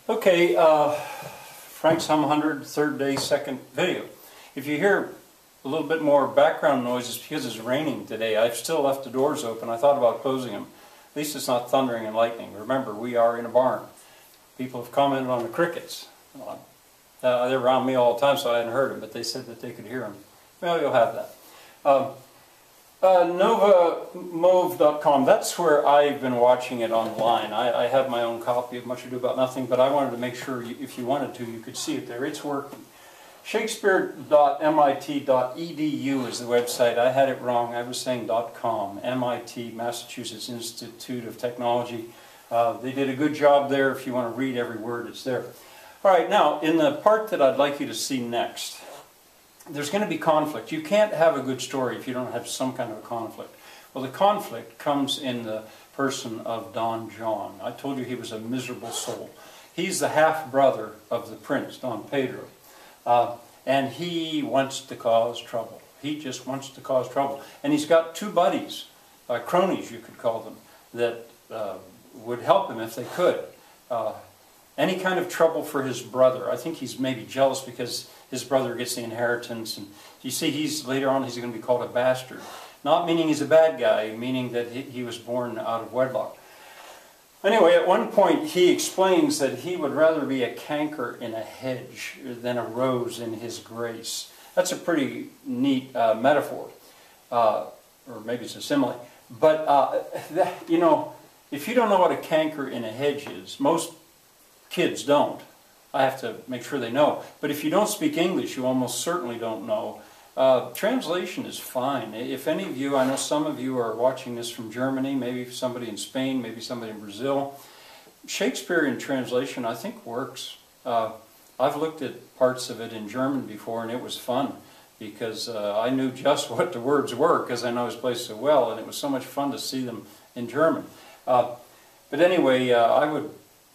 Okay, Frank's Hum 100, third day, second video. If you hear a little bit more background noise, it's because it's raining today. I've still left the doors open. I thought about closing them. At least it's not thundering and lightning. Remember, we are in a barn. People have commented on the crickets. They're around me all the time, so I hadn't heard them, but they said that they could hear them. Well, you'll have that. Novamove.com, that's where I've been watching it online. I have my own copy of Much Ado About Nothing, but I wanted to make sure if you wanted to, you could see it there. It's working. Shakespeare.mit.edu is the website. I had it wrong. I was saying .com. MIT, Massachusetts Institute of Technology. They did a good job there. If you want to read every word, it's there. All right, now, in the part that I'd like you to see next, there's going to be conflict. You can't have a good story if you don't have some kind of a conflict. Well, the conflict comes in the person of Don John. I told you he was a miserable soul. He's the half-brother of the prince, Don Pedro. And he wants to cause trouble. He just wants to cause trouble. And he's got two buddies, cronies you could call them, that would help him if they could. Any kind of trouble for his brother. I think he's maybe jealous because his brother gets the inheritance. And you see, later on he's going to be called a bastard. Not meaning he's a bad guy, meaning that he was born out of wedlock. Anyway, at one point he explains that he would rather be a canker in a hedge than a rose in his grace. That's a pretty neat metaphor. Or maybe it's a simile. But, you know, if you don't know what a canker in a hedge is, most kids don't. I have to make sure they know. But if you don't speak English, you almost certainly don't know. Translation is fine. If any of you, I know some of you are watching this from Germany, maybe somebody in Spain, maybe somebody in Brazil. Shakespeare in translation, I think, works. I've looked at parts of it in German before, and it was fun because I knew just what the words were because I know his place so well, and it was so much fun to see them in German. But anyway, I would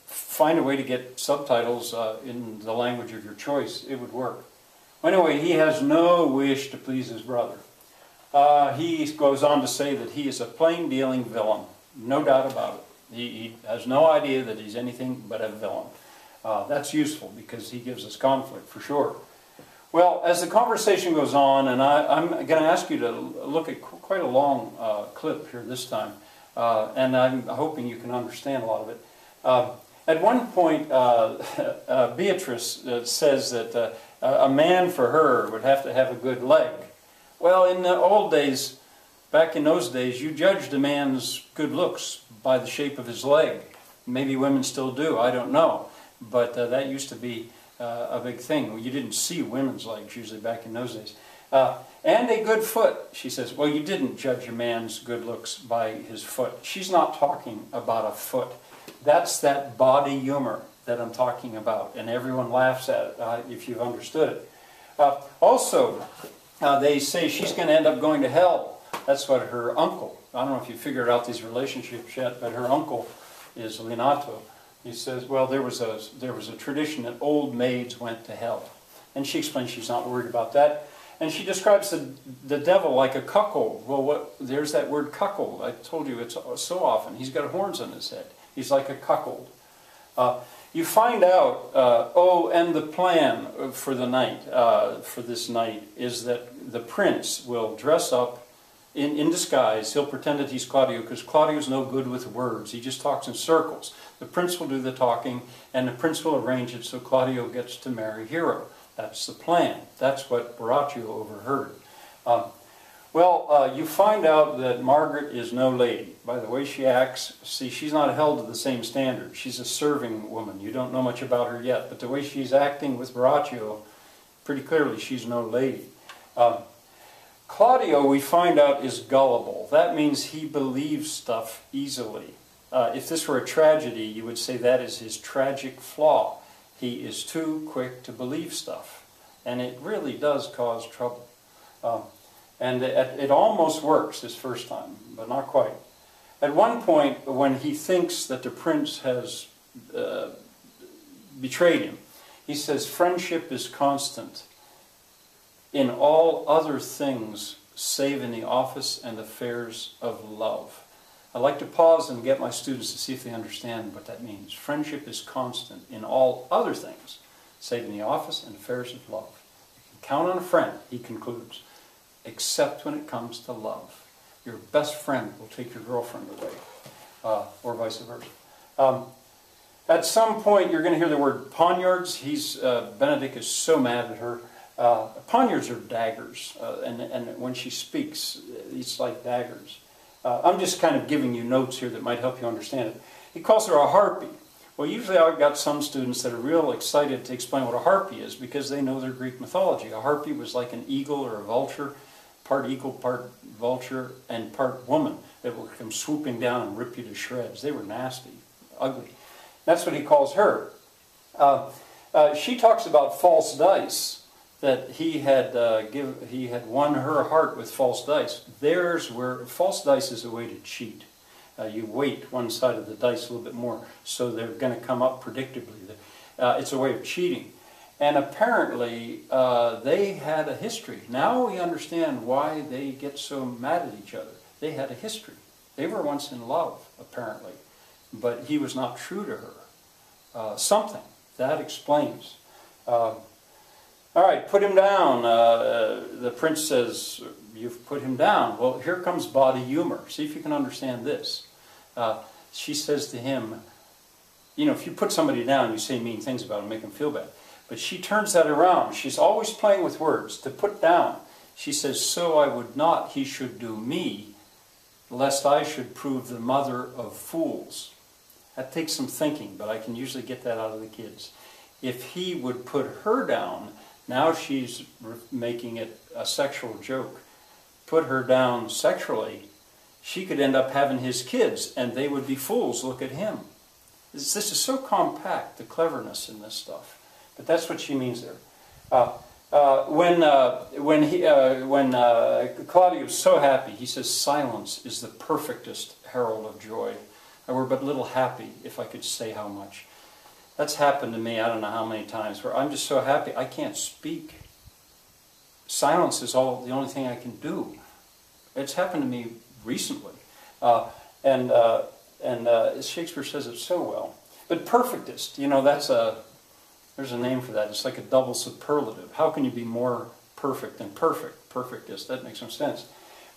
find a way to get subtitles in the language of your choice. It would work. Anyway, he has no wish to please his brother. He goes on to say that he is a plain-dealing villain. No doubt about it. He has no idea that he's anything but a villain. That's useful because he gives us conflict for sure. Well, as the conversation goes on, and I'm going to ask you to look at quite a long clip here this time, and I'm hoping you can understand a lot of it. At one point, Beatrice says that a man for her would have to have a good leg. Well, in the old days, back in those days, you judged a man's good looks by the shape of his leg. Maybe women still do, I don't know. But that used to be a big thing. You didn't see women's legs usually back in those days. And a good foot, she says. Well, you didn't judge a man's good looks by his foot. She's not talking about a foot. That's that body humor that I'm talking about, and everyone laughs at it if you've understood it. Also, they say she's going to end up going to hell. That's what her uncle, I don't know if you figured out these relationships yet, but her uncle is Leonato. He says, well, there was a tradition that old maids went to hell. And she explains she's not worried about that. And she describes the devil like a cuckold. Well, there's that word cuckold. I told you it's so often. He's got horns on his head. He's like a cuckold. You find out, and the plan for the night, for this night, is that the prince will dress up in disguise. He'll pretend that he's Claudio, because Claudio's no good with words. He just talks in circles. The prince will do the talking, and the prince will arrange it so Claudio gets to marry Hero. That's the plan. That's what Borachio overheard. You find out that Margaret is no lady. By the way she acts, see, she's not held to the same standard. She's a serving woman. You don't know much about her yet, but the way she's acting with Borachio, pretty clearly she's no lady. Claudio, we find out, is gullible. That means he believes stuff easily. If this were a tragedy, you would say that is his tragic flaw. He is too quick to believe stuff, and it really does cause trouble. And it almost works this first time, but not quite. At one point, when he thinks that the prince has betrayed him, he says, friendship is constant in all other things save in the office and affairs of love. I like to pause and get my students to see if they understand what that means. Friendship is constant in all other things, save in the office and affairs of love. You can count on a friend, he concludes, except when it comes to love. Your best friend will take your girlfriend away, or vice versa. At some point, you're going to hear the word poniards. Benedict is so mad at her. Poniards are daggers, and when she speaks, it's like daggers. I'm just kind of giving you notes here that might help you understand it. He calls her a harpy. Well, usually I've got some students that are real excited to explain what a harpy is because they know their Greek mythology. A harpy was like an eagle or a vulture, part eagle, part vulture, and part woman that would come swooping down and rip you to shreds. They were nasty, ugly. That's what he calls her. She talks about false dice, that he had won her heart with false dice. There's where false dice is a way to cheat. You weight one side of the dice a little bit more, so they're going to come up predictably. It's a way of cheating. And apparently, they had a history. Now we understand why they get so mad at each other. They had a history. They were once in love, apparently, but he was not true to her. Something. That explains. All right, put him down. The prince says, you've put him down. Well, here comes body humor. See if you can understand this. She says to him, you know, if you put somebody down, you say mean things about him, make him feel bad. But she turns that around. She's always playing with words. To put down, she says, so I would not he should do me, lest I should prove the mother of fools. That takes some thinking, but I can usually get that out of the kids. If he would put her down, now she's making it a sexual joke. Put her down sexually, she could end up having his kids, and they would be fools. Look at him. This is so compact, the cleverness in this stuff. But that's what she means there. When Claudio is so happy, he says, silence is the perfectest herald of joy. I were but little happy if I could say how much. That's happened to me I don't know how many times, where I'm just so happy I can't speak. Silence is the only thing I can do. It's happened to me recently. Shakespeare says it so well. But perfectest, you know, there's a name for that. It's like a double superlative. How can you be more perfect than perfect? Perfectest, that makes no sense.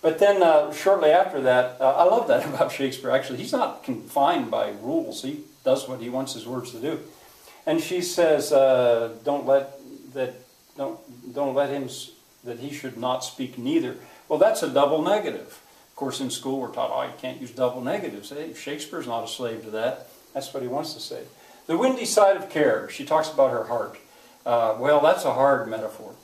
But then shortly after that, I love that about Shakespeare, actually. He's not confined by rules. He does what he wants his words to do. And she says, don't let him, that he should not speak neither. Well, that's a double negative. Of course, in school we're taught, oh, you can't use double negatives. Hey, Shakespeare's not a slave to that. That's what he wants to say. The windy side of care. She talks about her heart. Well, that's a hard metaphor.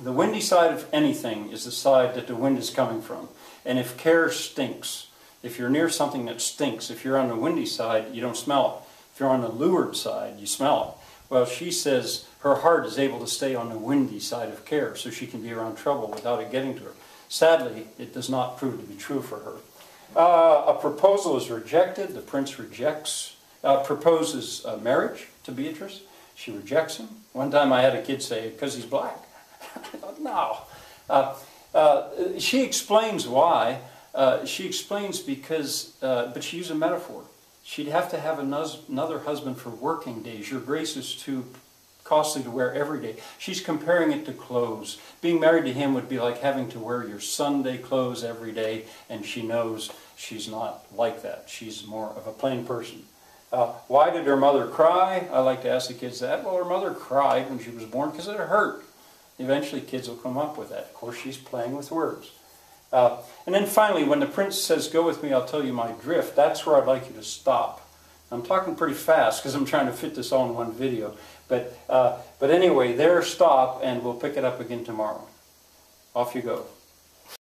The windy side of anything is the side that the wind is coming from. And if care stinks, if you're near something that stinks, if you're on the windy side, you don't smell it. If you're on the lured side, you smell it. Well, she says her heart is able to stay on the windy side of care, so she can be around trouble without it getting to her. Sadly, it does not prove to be true for her. A proposal is rejected. The prince proposes marriage to Beatrice. She rejects him. One time I had a kid say, because he's black. I thought, no. She explains why. She explains because, but she used a metaphor. She'd have to have another husband for working days. Your grace is too costly to wear every day. She's comparing it to clothes. Being married to him would be like having to wear your Sunday clothes every day, and she knows she's not like that. She's more of a plain person. Why did her mother cry? I like to ask the kids that. Well, her mother cried when she was born because it hurt. Eventually kids will come up with that. Of course, she's playing with words. And then finally, when the prince says, go with me, I'll tell you my drift, that's where I'd like you to stop. I'm talking pretty fast because I'm trying to fit this all in one video. But anyway, there, stop, and we'll pick it up again tomorrow. Off you go.